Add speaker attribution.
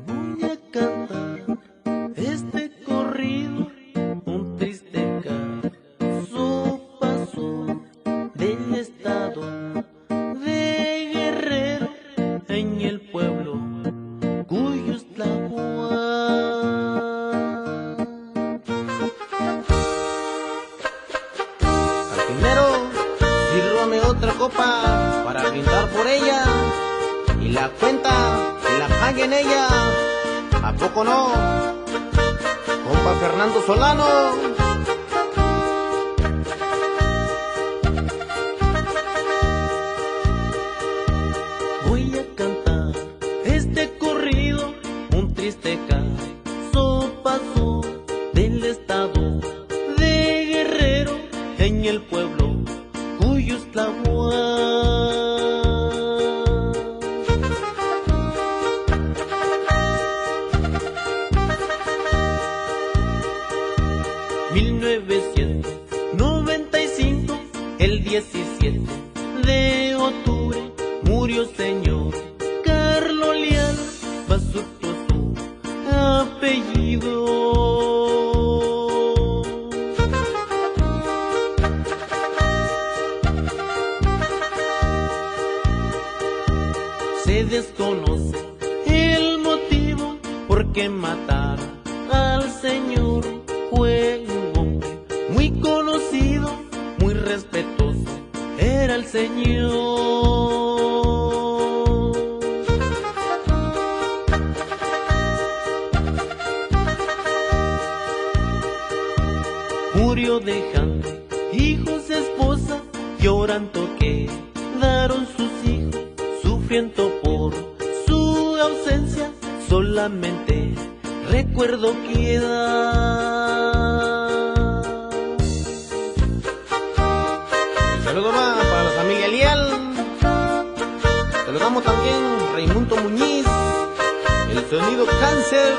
Speaker 1: Voy a cantar este corrido, un triste caso pasó del estado de Guerrero, en el pueblo cuyo es Tlahuac. Cantinero, sírvame otra copa para brindar por ella, y la cuenta que la paguen ella, ¿a poco no, compa Fernando Solano? Voy a cantar este corrido, un triste caso pasó del estado de Guerrero, en el pueblo cuyo es Tlahuac. 1995, el 17 de octubre, murió señor Carlos Leal Basurto su apellido. Se desconoce el motivo por qué matar al señor. Fue un hombre muy conocido, muy respetuoso, era el señor. Murió dejando hijos, esposa, llorando quedaron sus hijos, sufriendo por su ausencia, solamente recuerdo queda. Saludos más para la familia Leal. Saludamos también Raimundo Muñiz, el sonido Cáncer.